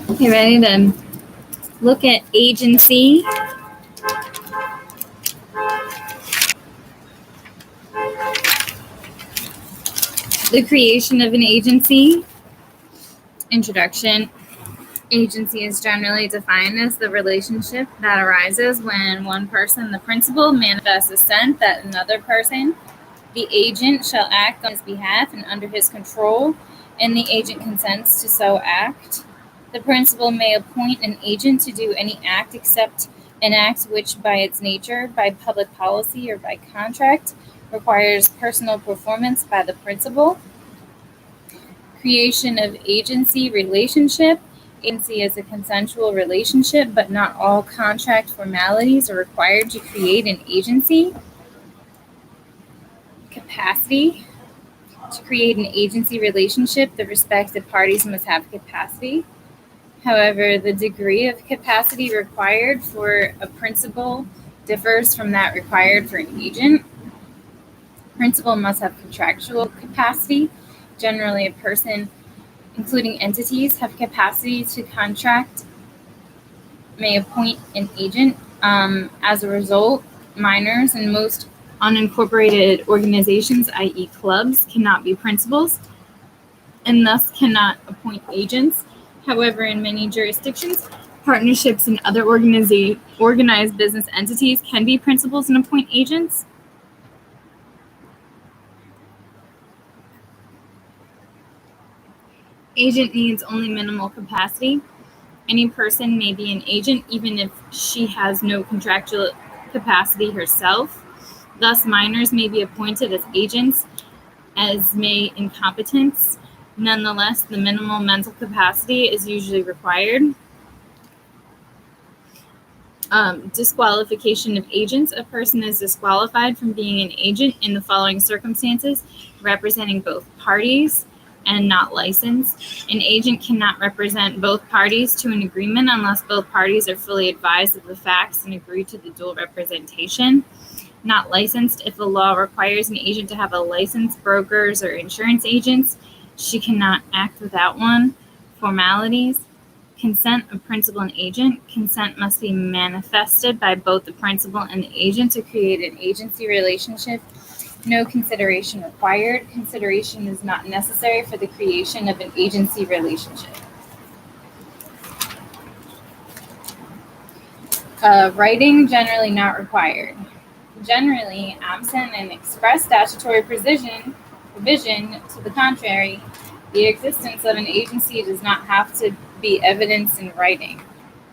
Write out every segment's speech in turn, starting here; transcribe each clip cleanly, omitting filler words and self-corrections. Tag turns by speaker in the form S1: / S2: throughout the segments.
S1: Okay, ready to look at agency. The creation of an agency. Introduction. Agency is generally defined as the relationship that arises when one person, the principal, manifests assent that another person, the agent, shall act on his behalf and under his control, and the agent consents to so act. The principal may appoint an agent to do any act except an act which, by its nature, by public policy, or by contract, requires personal performance by the principal. Creation of agency relationship. Agency is a consensual relationship, but not all contract formalities are required to create an agency. Capacity. To create an agency relationship, the respective parties must have capacity. However, the degree of capacity required for a principal differs from that required for an agent. Principal must have contractual capacity. Generally, a person, including entities, have capacity to contract, may appoint an agent. As a result, minors and most unincorporated organizations, i.e. clubs, cannot be principals and thus cannot appoint agents. However, in many jurisdictions, partnerships and other organized business entities can be principals and appoint agents. Agent needs only minimal capacity. Any person may be an agent even if she has no contractual capacity herself. Thus, minors may be appointed as agents, as may incompetents. Nonetheless, the minimal mental capacity is usually required. Disqualification of agents. A person is disqualified from being an agent in the following circumstances: representing both parties and not licensed. An agent cannot represent both parties to an agreement unless both parties are fully advised of the facts and agree to the dual representation. Not licensed. If the law requires an agent to have a license, brokers or insurance agents, she cannot act without one. Formalities. Consent of principal and agent. Consent must be manifested by both the principal and the agent to create an agency relationship. No consideration required. Consideration is not necessary for the creation of an agency relationship. Writing generally not required. Generally, absent an express statutory provision to the contrary, the existence of an agency does not have to be evidenced in writing.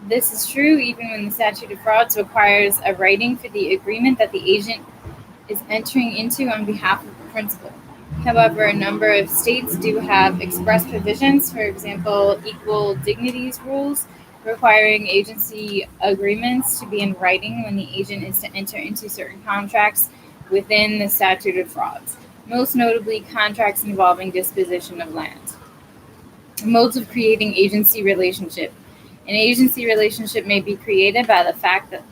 S1: This is true even when the statute of frauds requires a writing for the agreement that the agent is entering into on behalf of the principal. However, a number of states do have express provisions, for example, equal dignities rules, requiring agency agreements to be in writing when the agent is to enter into certain contracts within the statute of frauds, most notably contracts involving disposition of land. Modes of creating agency relationship. An agency relationship may be created by the fact that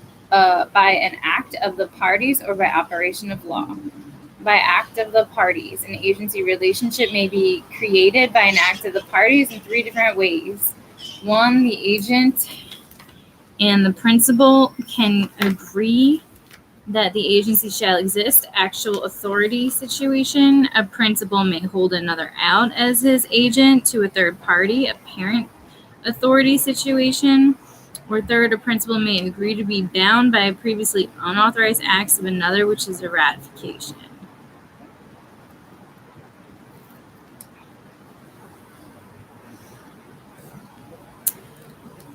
S1: by an act of the parties or by operation of law. By act of the parties, an agency relationship may be created by an act of the parties in three different ways. One, the agent and the principal can agree that the agency shall exist. Actual authority situation. A principal may hold another out as his agent to a third party. Apparent authority situation. Or third, a principal may agree to be bound by previously unauthorized acts of another, which is a ratification.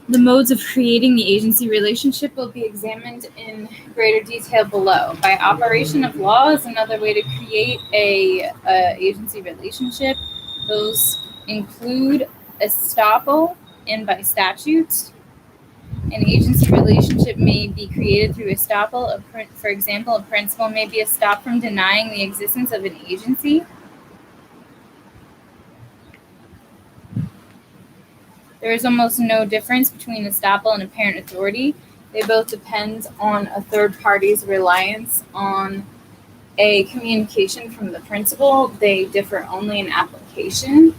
S1: The modes of creating the agency relationship will be examined in greater detail below. By operation of law is another way to create a agency relationship. Those include estoppel and by statute. An agency relationship may be created through estoppel. For example, a principal may be estopped from denying the existence of an agency. There is almost no difference between estoppel and apparent authority. They both depend on a third party's reliance on a communication from the principal. They differ only in application.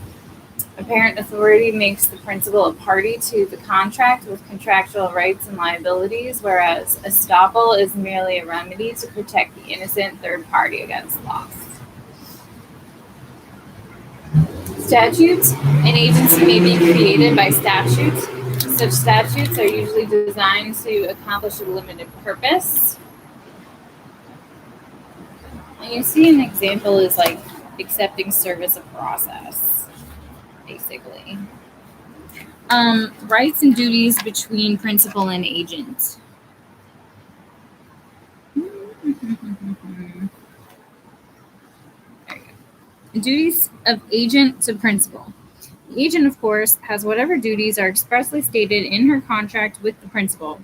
S1: Apparent authority makes the principal a party to the contract with contractual rights and liabilities, whereas estoppel is merely a remedy to protect the innocent third party against loss. Statutes. An agency may be created by statutes. Such statutes are usually designed to accomplish a limited purpose. And you see an example is like accepting service of process, basically. Rights and duties between principal and agent. Duties of agent to principal. The agent, of course, has whatever duties are expressly stated in her contract with the principal.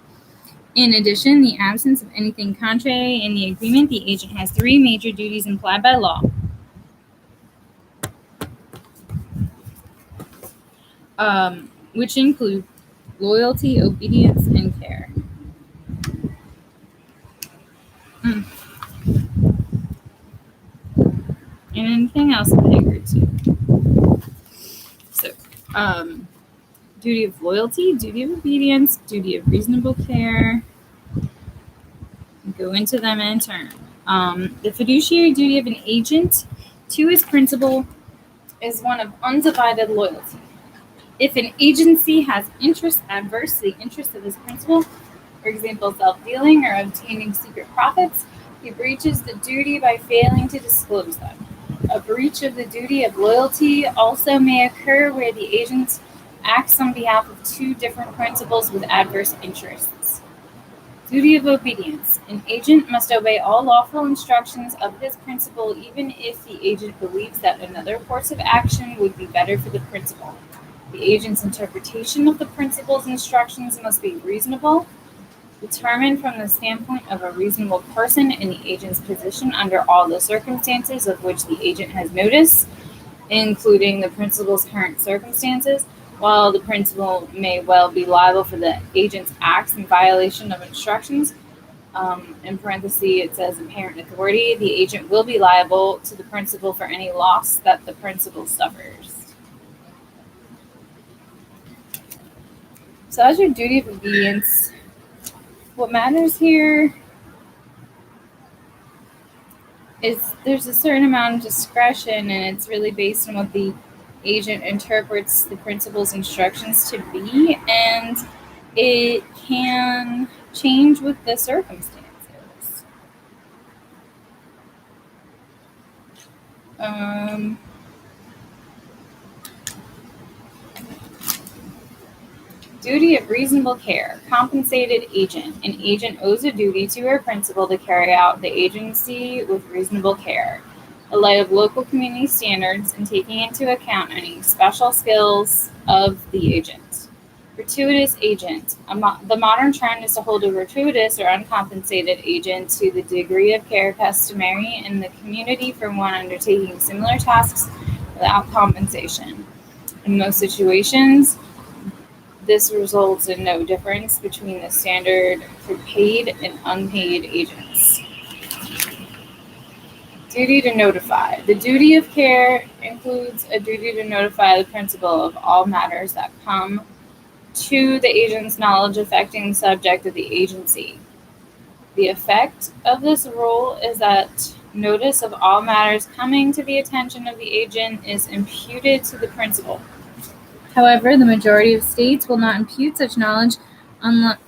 S1: In addition, the absence of anything contrary in the agreement, the agent has 3 major duties implied by law. Which include loyalty, obedience, and care. And anything else that they agree to. So, duty of loyalty, duty of obedience, duty of reasonable care. Go into them in turn. The fiduciary duty of an agent to his principal is one of undivided loyalty. If an agency has interests adverse to the interests of his principal, for example, self-dealing or obtaining secret profits, he breaches the duty by failing to disclose them. A breach of the duty of loyalty also may occur where the agent acts on behalf of 2 different principals with adverse interests. Duty of obedience. An agent must obey all lawful instructions of his principal, even if the agent believes that another course of action would be better for the principal. The agent's interpretation of the principal's instructions must be reasonable, determined from the standpoint of a reasonable person in the agent's position under all the circumstances of which the agent has notice, including the principal's current circumstances. While the principal may well be liable for the agent's acts in violation of instructions, in parentheses it says apparent authority, the agent will be liable to the principal for any loss that the principal suffers. So that's your duty of obedience. What matters here is there's a certain amount of discretion, and it's really based on what the agent interprets the principal's instructions to be, and it can change with the circumstances. Duty of reasonable care. Compensated agent. An agent owes a duty to her principal to carry out the agency with reasonable care, in light of local community standards and taking into account any special skills of the agent. Gratuitous agent. The modern trend is to hold a gratuitous or uncompensated agent to the degree of care customary in the community for one undertaking similar tasks without compensation. In most situations, this results in no difference between the standard for paid and unpaid agents. Duty to notify. The duty of care includes a duty to notify the principal of all matters that come to the agent's knowledge affecting the subject of the agency. The effect of this rule is that notice of all matters coming to the attention of the agent is imputed to the principal. However, the majority of states will not impute such knowledge under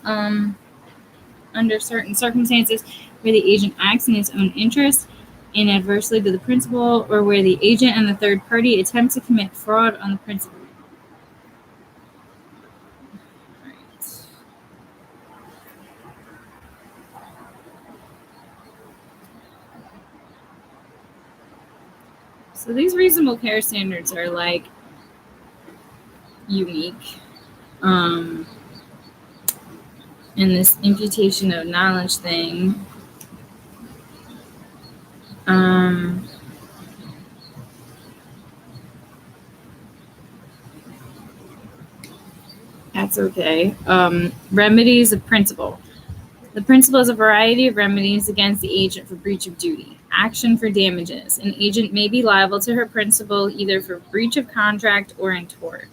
S1: certain circumstances where the agent acts in its own interest and adversely to the principal, or where the agent and the third party attempt to commit fraud on the principal. Right. So these reasonable care standards are like unique. And this imputation of knowledge thing, that's okay. Remedies of principal. The principal has a variety of remedies against the agent for breach of duty. action for damages. An agent may be liable to her principal either for breach of contract or in tort.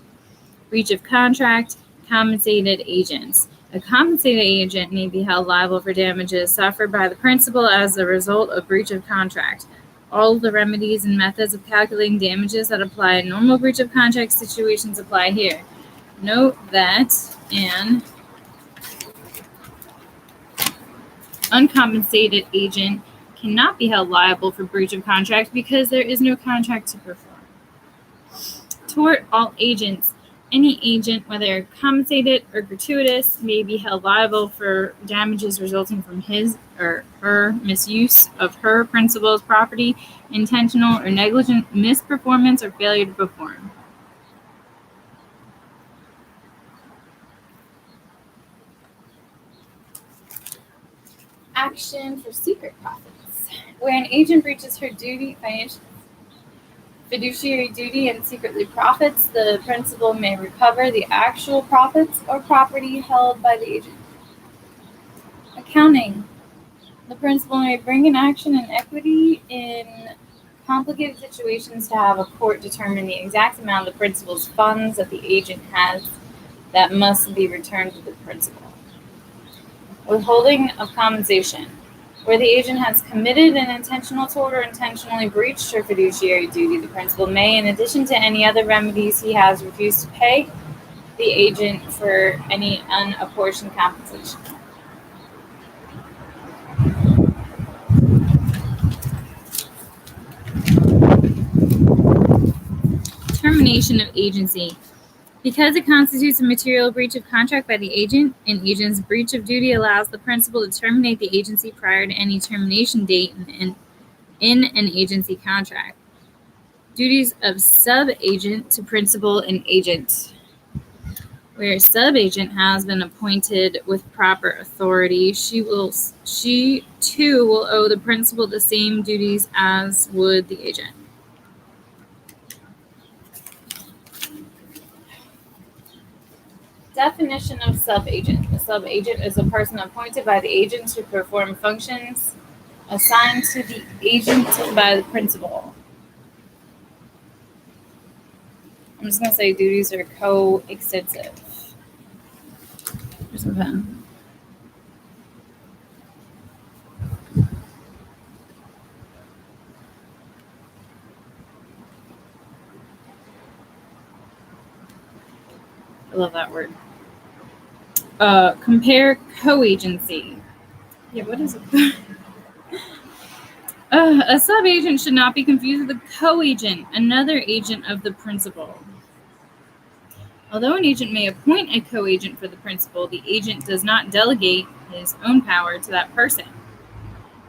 S1: Breach of contract, compensated agents. A compensated agent may be held liable for damages suffered by the principal as a result of breach of contract. All of the remedies and methods of calculating damages that apply in normal breach of contract situations apply here. Note that an uncompensated agent cannot be held liable for breach of contract because there is no contract to perform. Tort, all agents. Any agent, whether compensated or gratuitous, may be held liable for damages resulting from his or her misuse of her principal's property, intentional or negligent misperformance or failure to perform. Action for secret profits. Where an agent breaches her duty, fiduciary duty, and secretly profits, the principal may recover the actual profits or property held by the agent. Accounting. The principal may bring an action in equity in complicated situations to have a court determine the exact amount of the principal's funds that the agent has that must be returned to the principal. Withholding of compensation. Where the agent has committed an intentional tort or intentionally breached her fiduciary duty, the principal may, in addition to any other remedies he has, refused to pay the agent for any unapportioned compensation. Termination of agency. Because it constitutes a material breach of contract by the agent, an agent's breach of duty allows the principal to terminate the agency prior to any termination date in an agency contract. Duties of sub-agent to principal and agent. Where a sub-agent has been appointed with proper authority, she too will owe the principal the same duties as would the agent. Definition of sub-agent. A sub-agent is a person appointed by the agent to perform functions assigned to the agent by the principal. I'm just going to say duties are co-extensive. Here's a pen. I love that word. Compare co-agency. Yeah, what is it? A sub-agent should not be confused with a co-agent, another agent of the principal. Although an agent may appoint a co-agent for the principal, the agent does not delegate his own power to that person.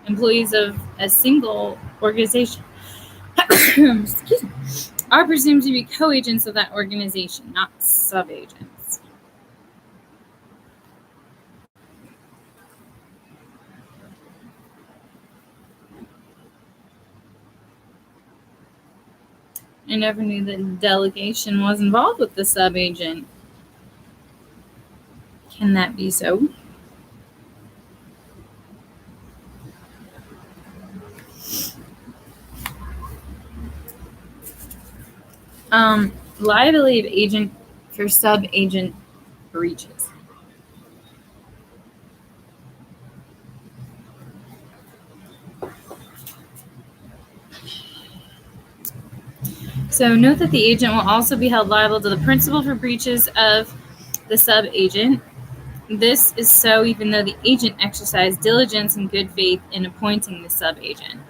S1: Employees of a single organization are presumed to be co-agents of that organization, not sub-agents. I never knew that delegation was involved with the sub-agent. Can that be so? Liability of agent for sub-agent breaches. So note that the agent will also be held liable to the principal for breaches of the sub-agent. This is so even though the agent exercised diligence and good faith in appointing the sub-agent.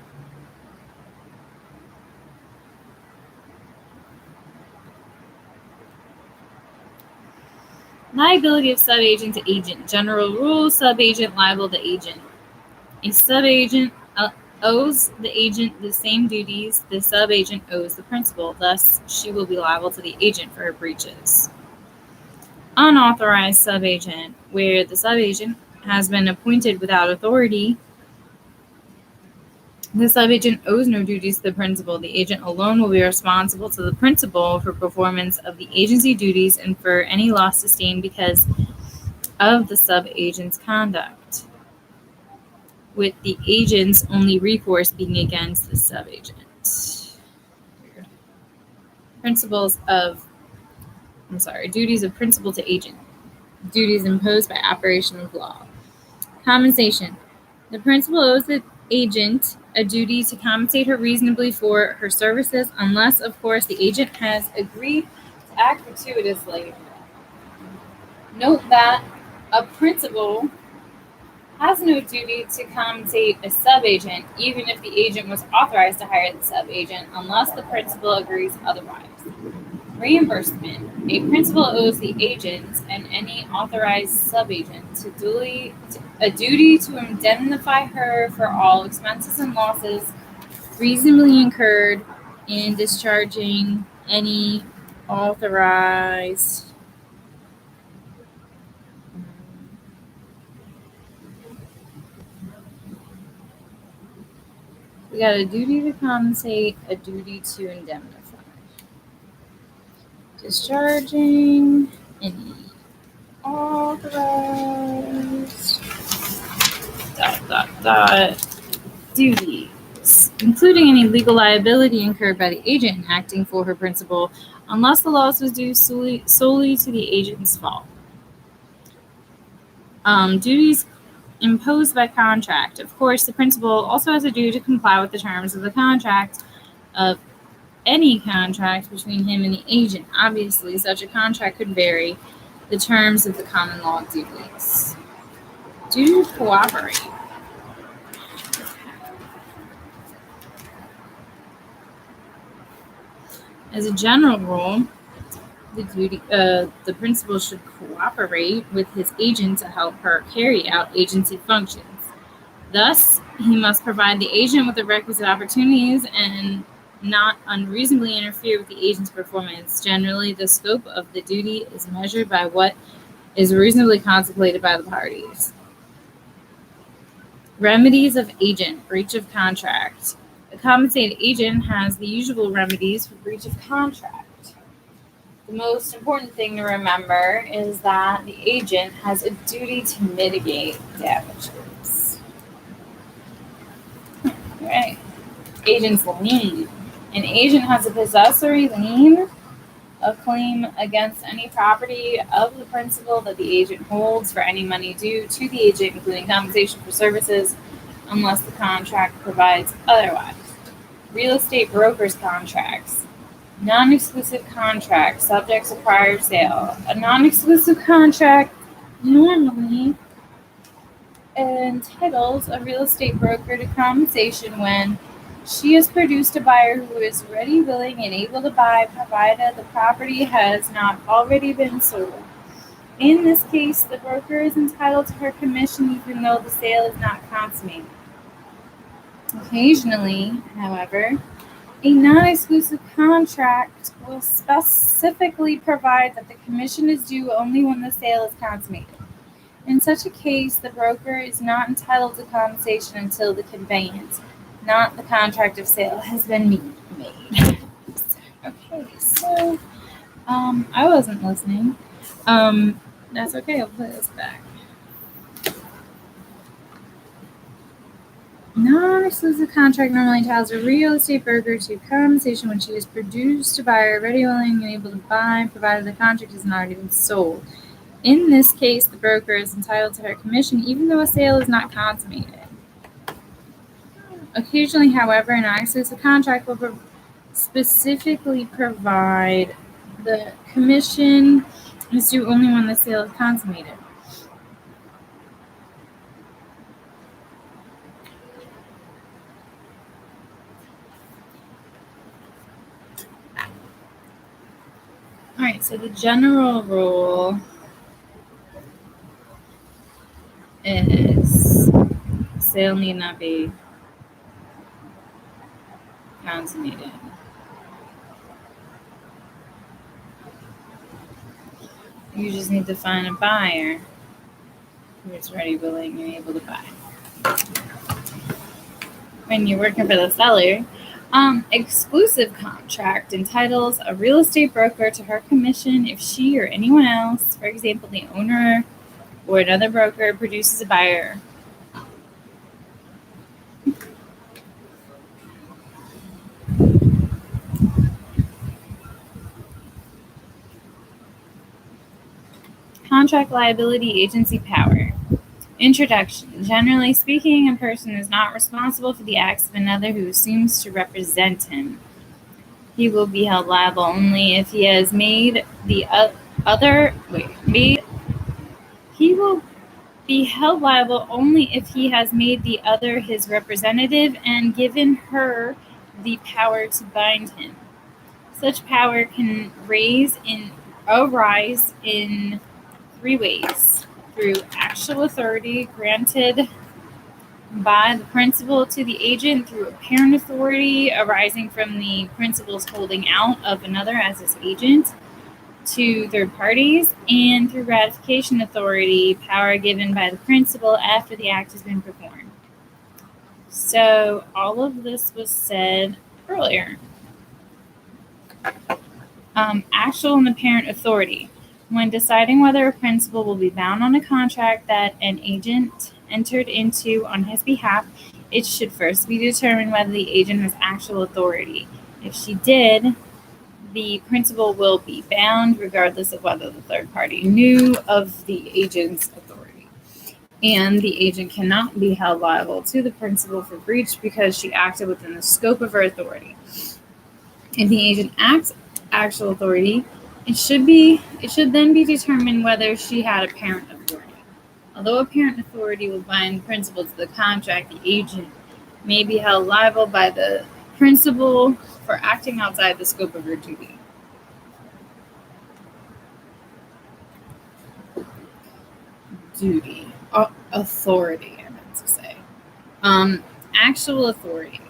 S1: Liability of sub-agent to agent. General rule, sub-agent liable to agent. A sub-agent owes the agent the same duties the sub-agent owes the principal. Thus, she will be liable to the agent for her breaches. Unauthorized sub-agent, where the sub-agent has been appointed without authority, the sub-agent owes no duties to the principal. The agent alone will be responsible to the principal for performance of the agency duties and for any loss sustained because of the sub-agent's conduct. with the agent's only recourse being against the subagent. Duties of principal to agent. Duties imposed by operation of law. Compensation. The principal owes the agent a duty to compensate her reasonably for her services, unless, of course, the agent has agreed to act gratuitously. Note that a principal has no duty to compensate a subagent, even if the agent was authorized to hire the subagent, unless the principal agrees otherwise. Reimbursement. A principal owes the agent and any authorized subagent a duty to indemnify her for all expenses and losses reasonably incurred in discharging any authorized We got a duty to compensate, a duty to indemnify. Discharging any authorized duties, including any legal liability incurred by the agent in acting for her principal, unless the loss was due solely to the agent's fault. Duties imposed by contract. Of course, the principal also has a duty to comply with the terms of the contract of any contract between him and the agent. Obviously, such a contract could vary the terms of the common law duties. Duty to cooperate. As a general rule, the principal should cooperate with his agent to help her carry out agency functions. Thus, he must provide the agent with the requisite opportunities and not unreasonably interfere with the agent's performance. Generally, the scope of the duty is measured by what is reasonably contemplated by the parties. Remedies of agent, breach of contract. A compensated agent has the usual remedies for breach of contract. The most important thing to remember is that the agent has a duty to mitigate damages. Right. Agent's lien. An agent has a possessory lien, a claim against any property of the principal that the agent holds for any money due to the agent, including compensation for services, unless the contract provides otherwise. Real estate brokers' contracts. Non-exclusive contract subject to prior sale. A non-exclusive contract normally entitles a real estate broker to compensation when she has produced a buyer who is ready, willing, and able to buy, provided the property has not already been sold. In this case, the broker is entitled to her commission even though the sale is not consummated. Occasionally, however, a non-exclusive contract will specifically provide that the commission is due only when the sale is consummated. In such a case, the broker is not entitled to compensation until the conveyance, not the contract of sale, has been made. Okay, so I wasn't listening. That's okay, I'll put this back. Non-exclusive contract normally entitles a real estate broker to compensation when she has produced a buyer ready, willing, and able to buy, provided the contract has not already been sold. In this case, the broker is entitled to her commission even though a sale is not consummated. Occasionally, however, a non-exclusive contract will specifically provide the commission is due only when the sale is consummated. Alright, so the general rule is sale need not be consummated. You just need to find a buyer who is ready, willing, and able to buy. When you're working for the seller, exclusive contract entitles a real estate broker to her commission if she or anyone else, for example, the owner or another broker, produces a buyer Contract liability agency power. Introduction. Generally speaking, a person is not responsible for the acts of another who assumes to represent him. He will be held liable only if he has made the he will be held liable only if he has made the other his representative and given her the power to bind him. Such power can arise in three ways: through actual authority granted by the principal to the agent, through apparent authority arising from the principal's holding out of another as his agent to third parties, and through ratification authority, power given by the principal after the act has been performed. So all of this was said earlier. Actual and apparent authority. When deciding whether a principal will be bound on a contract that an agent entered into on his behalf, it should first be determined whether the agent has actual authority. If she did, the principal will be bound regardless of whether the third party knew of the agent's authority. And the agent cannot be held liable to the principal for breach because she acted within the scope of her authority. If the agent acts actual authority, it should then be determined whether she had apparent authority. Although apparent authority will bind the principal to the contract, the agent may be held liable by the principal for acting outside the scope of her duty. Authority, I meant to say. Actual authority.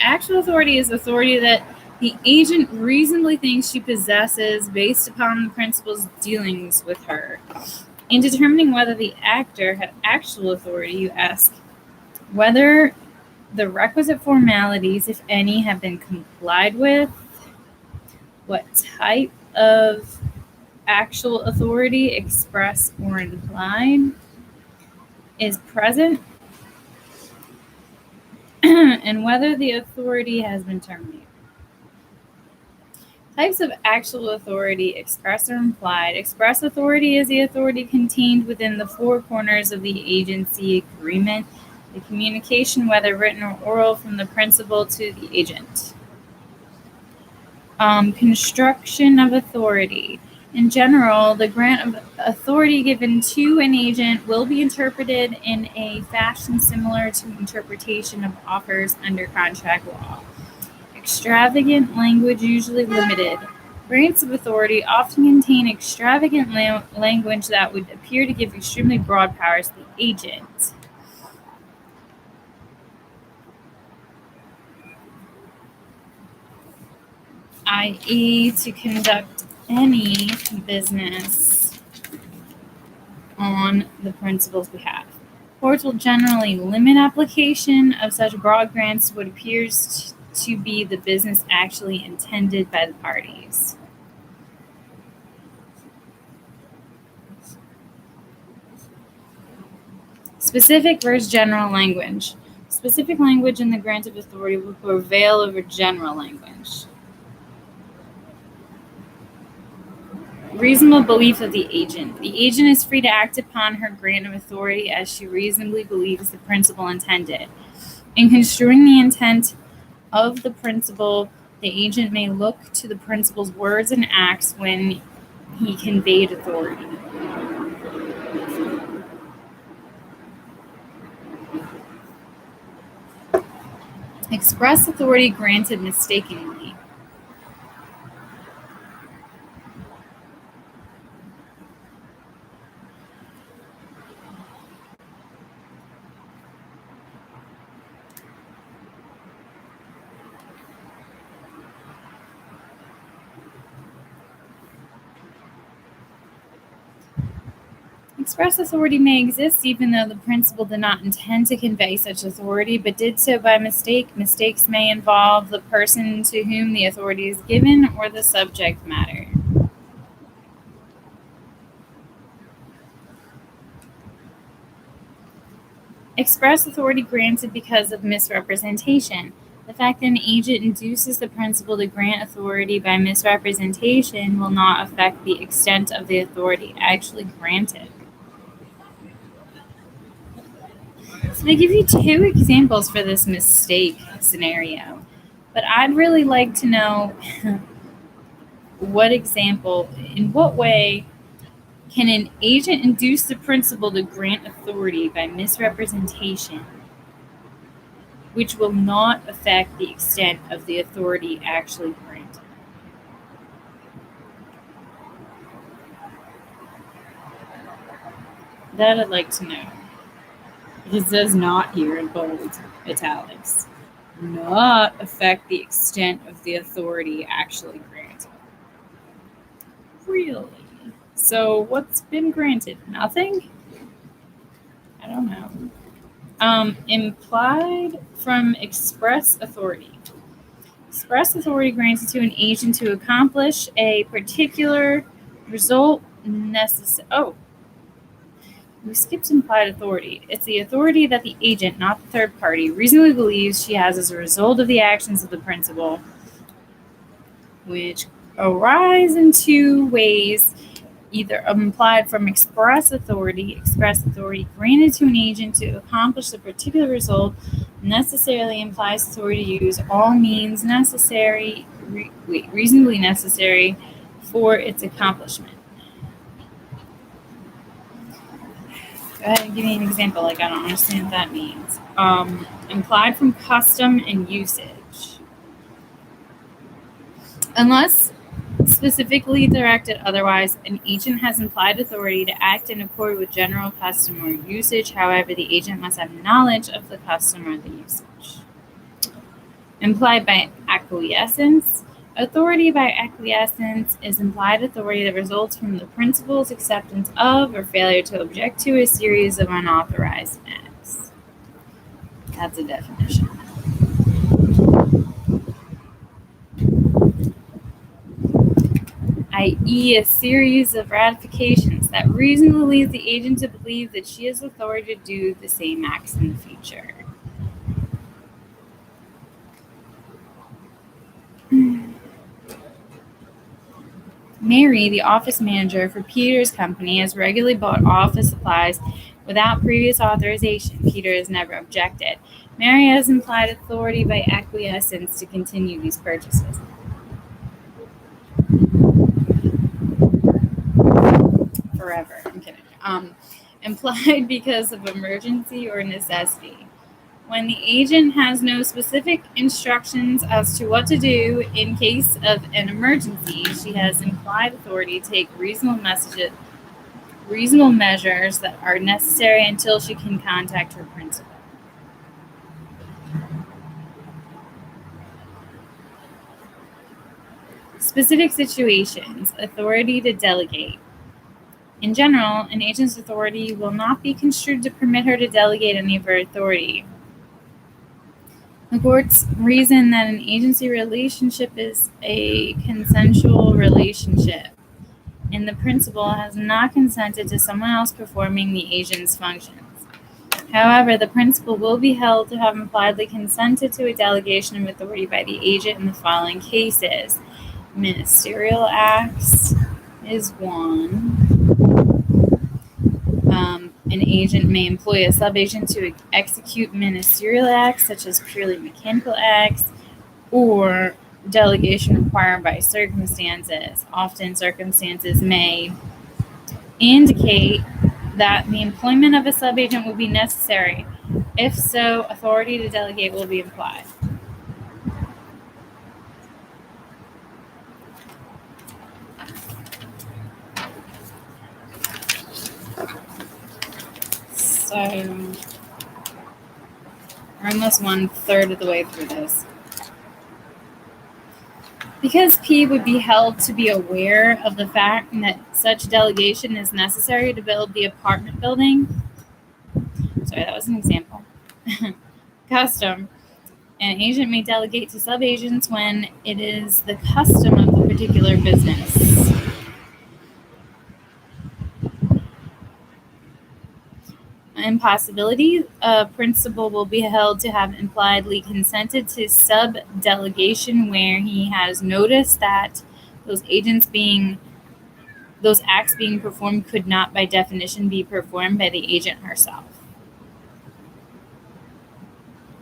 S1: Actual authority is authority that the agent reasonably thinks she possesses based upon the principal's dealings with her. In determining whether the actor had actual authority, you ask whether the requisite formalities, if any, have been complied with, what type of actual authority, express or implied, is present, and whether the authority has been terminated. Types of actual authority, express or implied. Express authority is the authority contained within the four corners of the agency agreement, the communication, whether written or oral, from the principal to the agent. Construction of authority. In general, the grant of authority given to an agent will be interpreted in a fashion similar to interpretation of offers under contract law. Extravagant language, usually limited. Grants of authority often contain extravagant language that would appear to give extremely broad powers to the agent. i.e., to conduct any business on the principal's behalf. Courts will generally limit application of such broad grants to what appears to be the business actually intended by the parties. Specific versus general language. Specific language in the grant of authority will prevail over general language. Reasonable belief of the agent. The agent is free to act upon her grant of authority as she reasonably believes the principal intended. In construing the intent of the principal, the agent may look to the principal's words and acts when he conveyed authority. Express authority granted mistakenly. Express authority may exist even though the principal did not intend to convey such authority, but did so by mistake. Mistakes may involve the person to whom the authority is given or the subject matter. Express authority granted because of misrepresentation. The fact that an agent induces the principal to grant authority by misrepresentation will not affect the extent of the authority actually granted. So they give you two examples for this mistake scenario, but I'd really like to know in what way can an agent induce the principal to grant authority by misrepresentation, which will not affect the extent of the authority actually granted? That I'd like to know. It says not here in bold italics. Not affect the extent of the authority actually granted. Really? So what's been granted? Nothing? I don't know. Implied from express authority. Express authority granted to an agent to accomplish a particular result necessary. Oh, we skipped implied authority. It's the authority that the agent, not the third party, reasonably believes she has as a result of the actions of the principal, which arise in two ways. Either implied from express authority granted to an agent to accomplish the particular result necessarily implies authority to use all means reasonably necessary for its accomplishment. Go ahead and give me an example. I don't understand what that means. Implied from custom and usage. Unless specifically directed otherwise, an agent has implied authority to act in accord with general custom or usage. However, the agent must have knowledge of the custom or the usage. Implied by acquiescence. Authority by acquiescence is implied authority that results from the principal's acceptance of or failure to object to a series of unauthorized acts. That's a definition. I.e., a series of ratifications that reasonably leads the agent to believe that she has authority to do the same acts in the future. Mary, the office manager for Peter's company, has regularly bought office supplies without previous authorization. Peter has never objected. Mary has implied authority by acquiescence to continue these purchases. Forever. I'm kidding. Implied because of emergency or necessity. When the agent has no specific instructions as to what to do in case of an emergency, she has implied authority to take reasonable measures that are necessary until she can contact her principal. Specific situations. Authority to delegate. In general, an agent's authority will not be construed to permit her to delegate any of her authority. The courts reason that an agency relationship is a consensual relationship, and the principal has not consented to someone else performing the agent's functions. However, the principal will be held to have impliedly consented to a delegation of authority by the agent in the following cases. Ministerial acts is one. An agent may employ a sub-agent to execute ministerial acts, such as purely mechanical acts, or delegation required by circumstances. Often, circumstances may indicate that the employment of a sub-agent will be necessary. If so, authority to delegate will be implied. So, we're almost 1/3 of the way through this. Because P would be held to be aware of the fact that such delegation is necessary to build the apartment building. Sorry, that was an example. Custom. An agent may delegate to sub-agents when it is the custom of the particular business. Impossibility. A principal will be held to have impliedly consented to sub-delegation where he has noticed that those acts being performed could not by definition be performed by the agent herself.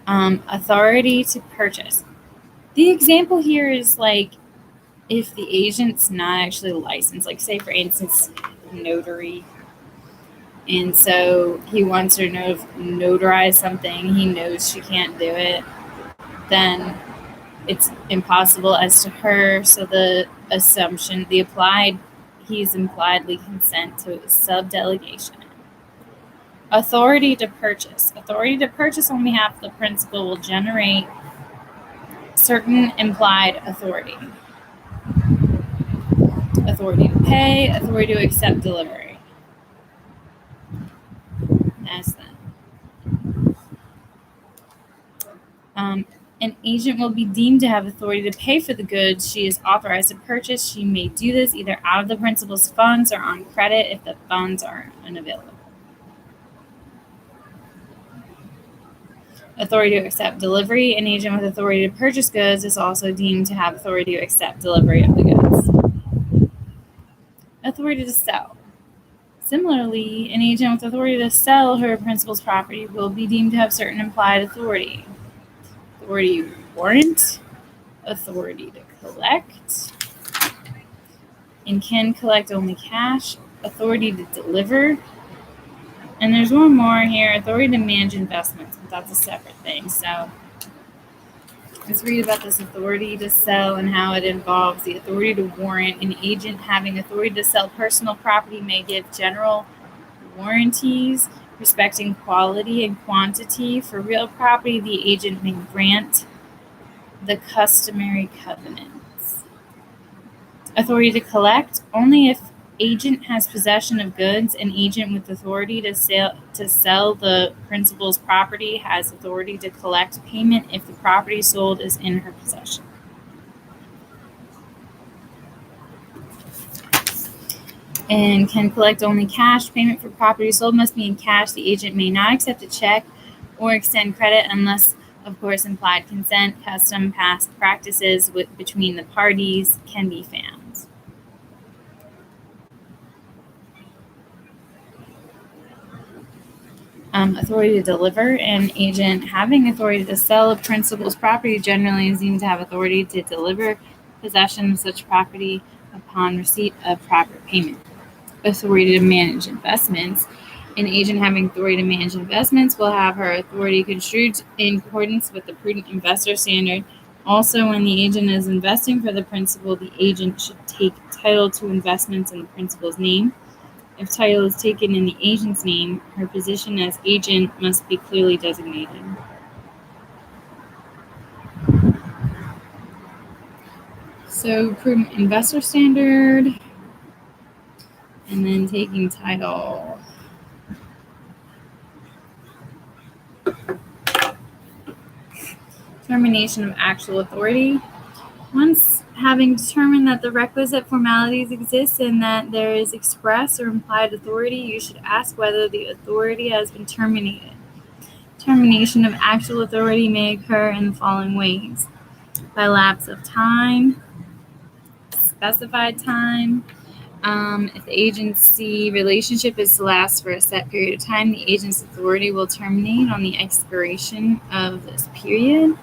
S1: Authority to purchase. The example here is like if the agent's not actually licensed, like say for instance, notary, and so he wants her to notarize something, he knows she can't do it, then it's impossible as to her, so the assumption, he's impliedly consent to sub-delegation. Authority to purchase. Authority to purchase on behalf of the principal will generate certain implied authority. Authority to pay, authority to accept delivery. That's that. An agent will be deemed to have authority to pay for the goods she is authorized to purchase. She may do this either out of the principal's funds or on credit if the funds are unavailable. Authority to accept delivery. An agent with authority to purchase goods is also deemed to have authority to accept delivery of the goods. Authority to sell. Similarly, an agent with authority to sell her principal's property will be deemed to have certain implied authority. Authority to warrant, authority to collect, and can collect only cash, authority to deliver, and there's one more here, authority to manage investments, but that's a separate thing. So let's read about this authority to sell and how it involves the authority to warrant. An agent having authority to sell personal property may give general warranties respecting quality and quantity. For real property, the agent may grant the customary covenants. Authority to collect. Only if agent has possession of goods, an agent with authority to sell the principal's property has authority to collect payment if the property sold is in her possession. And can collect only cash. Payment for property sold must be in cash. The agent may not accept a check or extend credit unless, of course, implied consent, custom, past practices between the parties can be found. Authority to deliver. An agent having authority to sell a principal's property generally is deemed to have authority to deliver possession of such property upon receipt of proper payment. Authority to manage investments. An agent having authority to manage investments will have her authority construed in accordance with the prudent investor standard. Also, when the agent is investing for the principal, the agent should take title to investments in the principal's name. If title is taken in the agent's name, her position as agent must be clearly designated. So, prudent investor standard, and then taking title. Termination of actual authority. Once having determined that the requisite formalities exist and that there is express or implied authority, you should ask whether the authority has been terminated. Termination of actual authority may occur in the following ways: by lapse of time, specified time. If the agency relationship is to last for a set period of time, the agent's authority will terminate on the expiration of this period.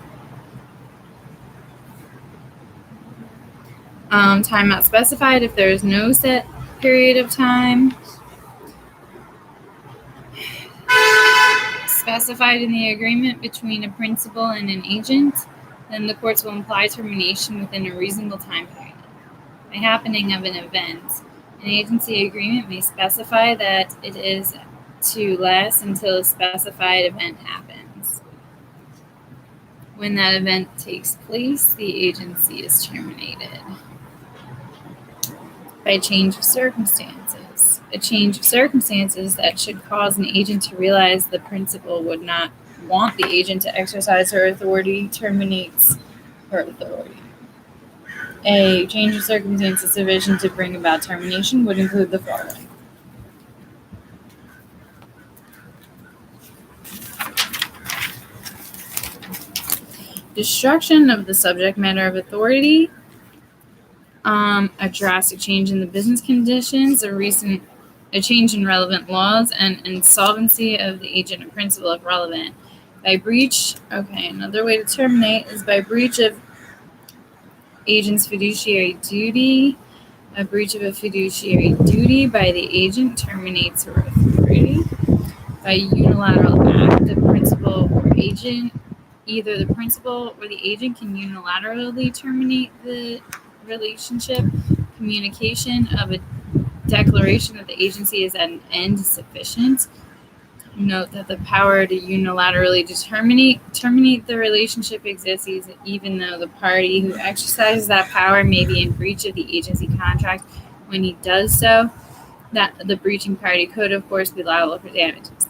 S1: Time not specified if there is no set period of time specified in the agreement between a principal and an agent, then the courts will imply termination within a reasonable time period. By happening of an event, an agency agreement may specify that it is to last until a specified event happens. When that event takes place, the agency is terminated. By change of circumstances. A change of circumstances that should cause an agent to realize the principal would not want the agent to exercise her authority terminates her authority. A change of circumstances sufficient to bring about termination would include the following. destruction of the subject matter of authority, a drastic change in the business conditions, a change in relevant laws, and insolvency of the agent or principal if relevant. By breach, another way to terminate is by breach of agent's fiduciary duty. A breach of a fiduciary duty by the agent terminates her authority. By unilateral act of principal or agent, either the principal or the agent can unilaterally terminate the relationship. Communication of a declaration that the agency is at an end is sufficient. Note that the power to unilaterally terminate the relationship exists even though the party who exercises that power may be in breach of the agency contract. When he does so, that the breaching party could, of course, be liable for damages.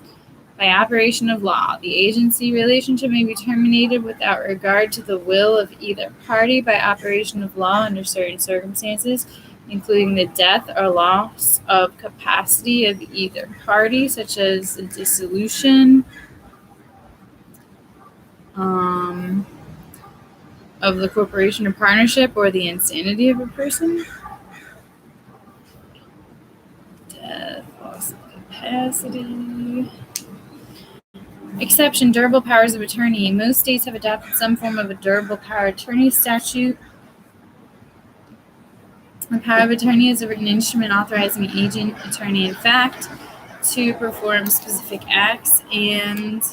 S1: By operation of law, the agency relationship may be terminated without regard to the will of either party by operation of law under certain circumstances, including the death or loss of capacity of either party, such as the dissolution of the corporation or partnership, or the insanity of a person. Death, loss of capacity. Exception, durable powers of attorney. Most states have adopted some form of a durable power of attorney statute. The power of attorney is a written instrument authorizing an agent, attorney, in fact, to perform specific acts and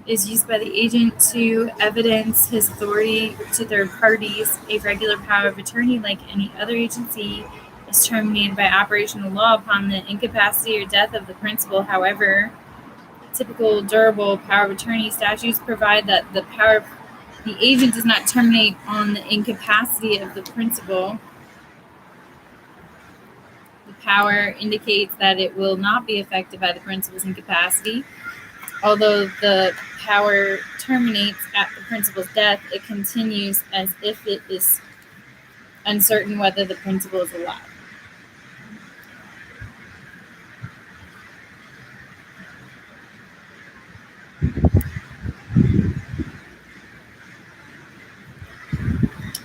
S1: is used by the agent to evidence his authority to third parties. A regular power of attorney, like any other agency, is terminated by operation of law upon the incapacity or death of the principal. However, typical durable power of attorney statutes provide that the power of the agent does not terminate on the incapacity of the principal. The power indicates that it will not be affected by the principal's incapacity. Although the power terminates at the principal's death, it continues as if it is uncertain whether the principal is alive.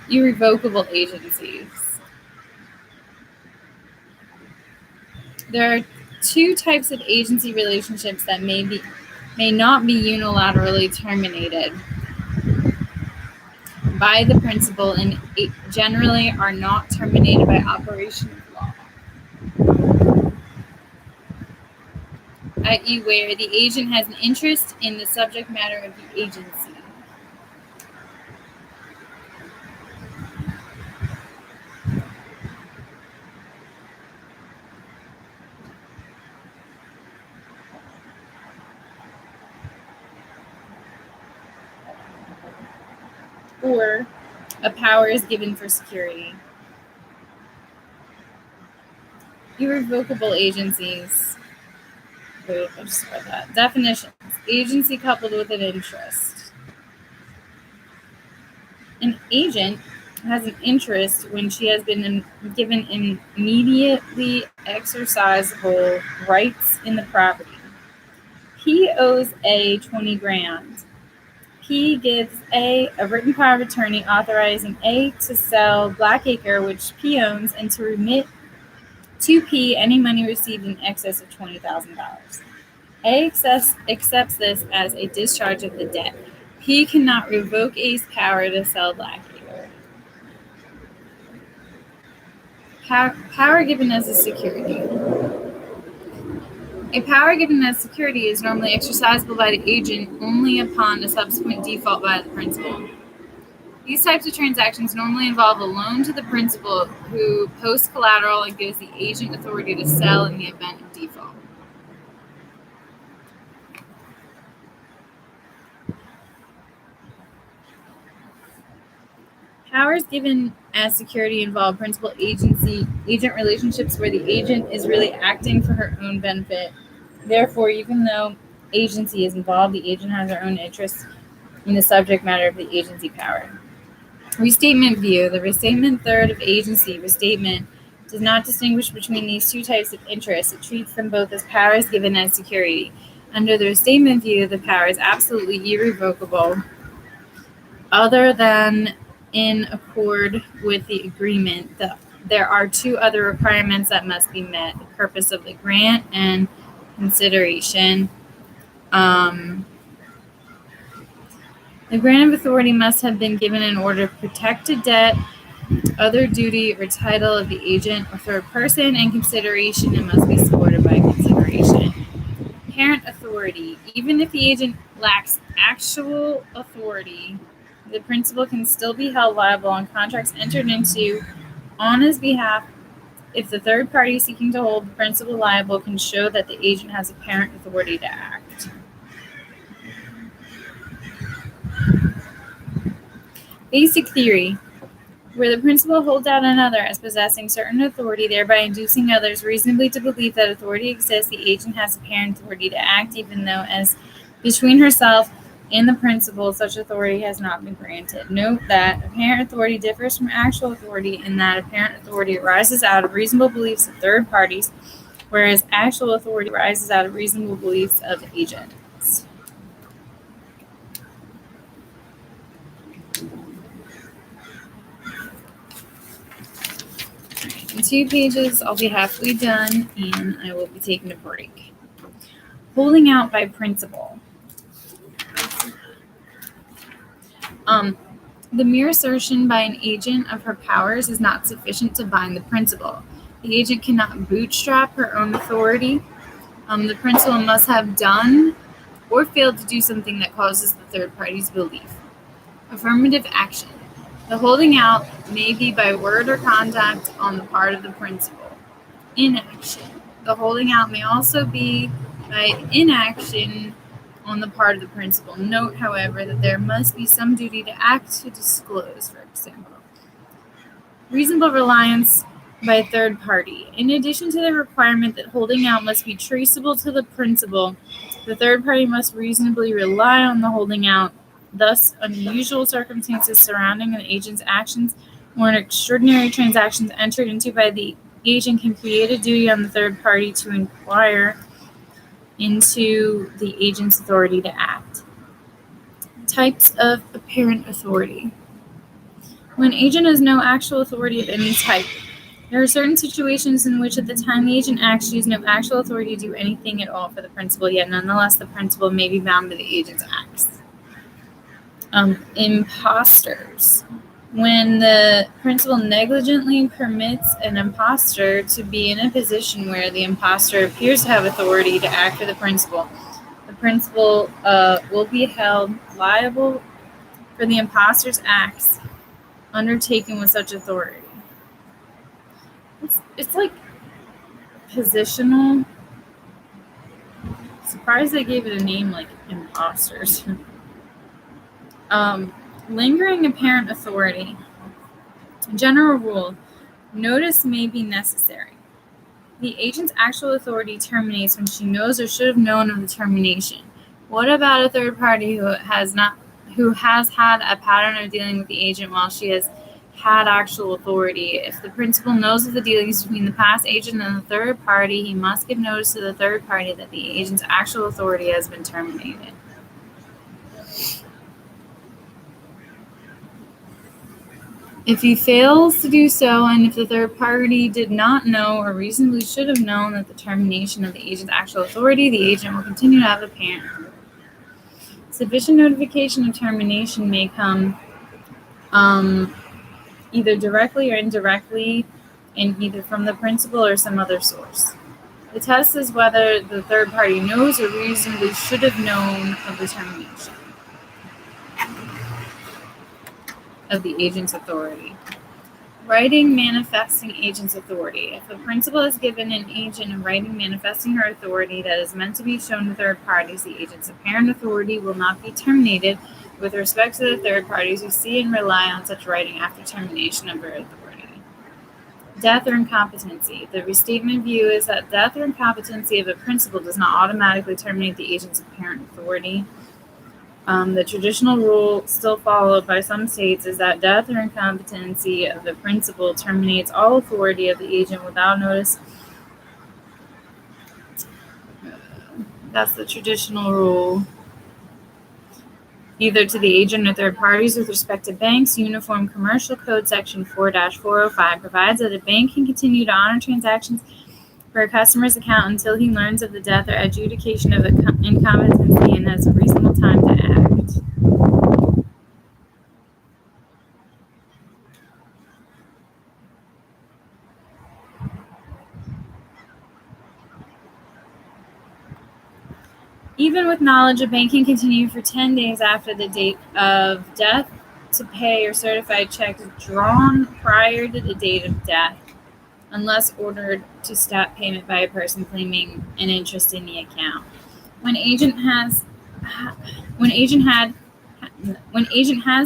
S1: Irrevocable agencies. There are two types of agency relationships that may not be unilaterally terminated by the principal and generally are not terminated by operation of law, i.e. where the agent has an interest in the subject matter of the agency. Or a power is given for security. Irrevocable agencies. I'll just start that. Definitions. Agency coupled with an interest. An agent has an interest when she has been given immediately exercisable rights in the property. P owes A 20 grand. P gives A a written power of attorney authorizing A to sell Blackacre, which P owns, and to remit to P any money received in excess of $20,000. A accepts this as a discharge of the debt. P cannot revoke A's power to sell Blackacre. Power given as a security. A power given as security is normally exercisable by the agent only upon a subsequent default by the principal. These types of transactions normally involve a loan to the principal who posts collateral and gives the agent authority to sell in the event of default. Powers given as security involve principal agent relationships where the agent is really acting for her own benefit. Therefore, even though agency is involved, the agent has her own interest in the subject matter of the agency power. Restatement view. The restatement third of agency restatement does not distinguish between these two types of interest. It treats them both as powers given as security. Under the restatement view, the power is absolutely irrevocable other than in accord with the agreement, there are two other requirements that must be met: the purpose of the grant and consideration. The grant of authority must have been given in order to protect a debt, other duty or title of the agent or third person, and consideration, it must be supported by consideration. Parent authority. Even if the agent lacks actual authority, the principal can still be held liable on contracts entered into on his behalf if the third party seeking to hold the principal liable can show that the agent has apparent authority to act. Basic theory. Where the principal holds out another as possessing certain authority, thereby inducing others reasonably to believe that authority exists, the agent has apparent authority to act, even though, as between herself and the principal, such authority has not been granted. Note that apparent authority differs from actual authority in that apparent authority arises out of reasonable beliefs of third parties, whereas actual authority arises out of reasonable beliefs of agents. In 2 pages, I'll be halfway done, and I will be taking a break. Holding out by principle. The mere assertion by an agent of her powers is not sufficient to bind the principal. The agent cannot bootstrap her own authority. The principal must have done or failed to do something that causes the third party's belief. Affirmative action. The holding out may be by word or conduct on the part of the principal. Inaction. The holding out may also be by inaction on the part of the principal. Note, however, that there must be some duty to act to disclose, for example. Reasonable reliance by a third party. In addition to the requirement that holding out must be traceable to the principal, the third party must reasonably rely on the holding out. Thus, unusual circumstances surrounding an agent's actions or an extraordinary transactions entered into by the agent can create a duty on the third party to inquire into the agent's authority to act. Types of apparent authority. When an agent has no actual authority of any type, there are certain situations in which at the time the agent acts, she has no actual authority to do anything at all for the principal, yet nonetheless the principal may be bound by the agent's acts. Imposters. When the principal negligently permits an impostor to be in a position where the impostor appears to have authority to act for the principal will be held liable for the impostor's acts undertaken with such authority. It's like positional. Surprised they gave it a name like imposters. Lingering apparent authority. General rule. Notice may be necessary. The agent's actual authority terminates when she knows or should have known of the termination. What about a third party who has had a pattern of dealing with the agent while she has had actual authority? If the principal knows of the dealings between the past agent and the third party, he must give notice to the third party that the agent's actual authority has been terminated. If he fails to do so, and if the third party did not know or reasonably should have known that the termination of the agent's actual authority, the agent will continue to have apparent authority. Sufficient notification of termination may come either directly or indirectly, and either from the principal or some other source. The test is whether the third party knows or reasonably should have known of the termination of the agent's authority. Writing manifesting agent's authority. If the principal has given an agent a writing manifesting her authority that is meant to be shown to third parties, the agent's apparent authority will not be terminated with respect to the third parties who see and rely on such writing after termination of her authority. Death or incompetency. The restatement view is that death or incompetency of a principal does not automatically terminate the agent's apparent authority. The traditional rule, still followed by some states, is that death or incompetency of the principal terminates all authority of the agent without notice. That's the traditional rule. either to the agent or third parties with respect to banks. Uniform Commercial Code Section 4-405 provides that a bank can continue to honor transactions for a customer's account until he learns of the death or adjudication of incompetency and has a reasonable time to act. Even with knowledge, a bank can continue for 10 days after the date of death to pay or certified checks drawn prior to the date of death, unless ordered to stop payment by a person claiming an interest in the account. When agent has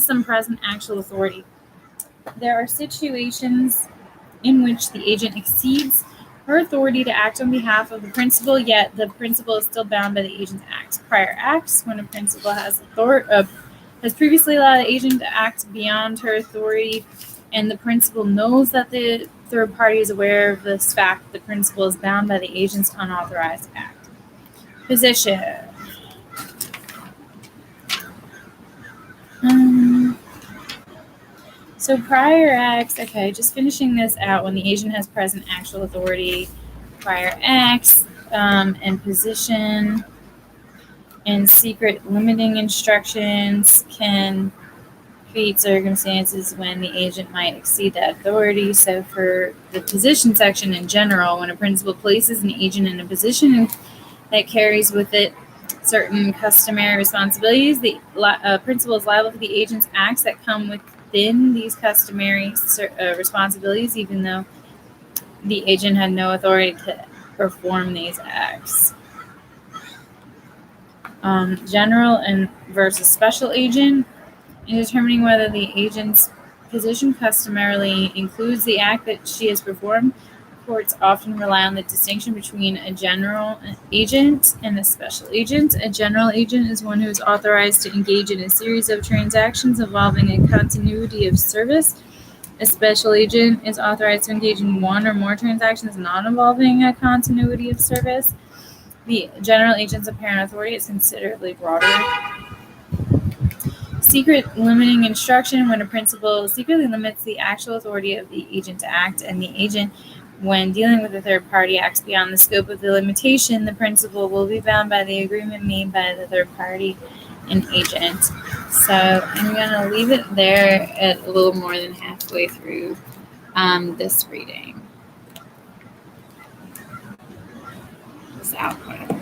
S1: some present actual authority, there are situations in which the agent exceeds her authority to act on behalf of the principal, yet the principal is still bound by the agent's acts. Prior acts, when a principal has previously allowed the agent to act beyond her authority, and the principal knows that the third party is aware of this fact, the principal is bound by the agent's unauthorized act. Position. So prior acts, okay, just finishing this out, when the agent has present actual authority, prior acts, and position and secret limiting instructions can create circumstances when the agent might exceed that authority. So for the position section in general, when a principal places an agent in a position that carries with it certain customary responsibilities, the principal is liable for the agent's acts that come within these customary responsibilities, even though the agent had no authority to perform these acts. General and versus special agent. In determining whether the agent's position customarily includes the act that she has performed, courts often rely on the distinction between a general agent and a special agent. A general agent is one who is authorized to engage in a series of transactions involving a continuity of service. A special agent is authorized to engage in one or more transactions not involving a continuity of service. The general agent's apparent authority is considerably broader. Secret limiting instruction, when a principal secretly limits the actual authority of the agent to act, and the agent, when dealing with a third party, acts beyond the scope of the limitation, the principal will be bound by the agreement made by the third party and agent. So I'm going to leave it there at a little more than halfway through this reading. This output.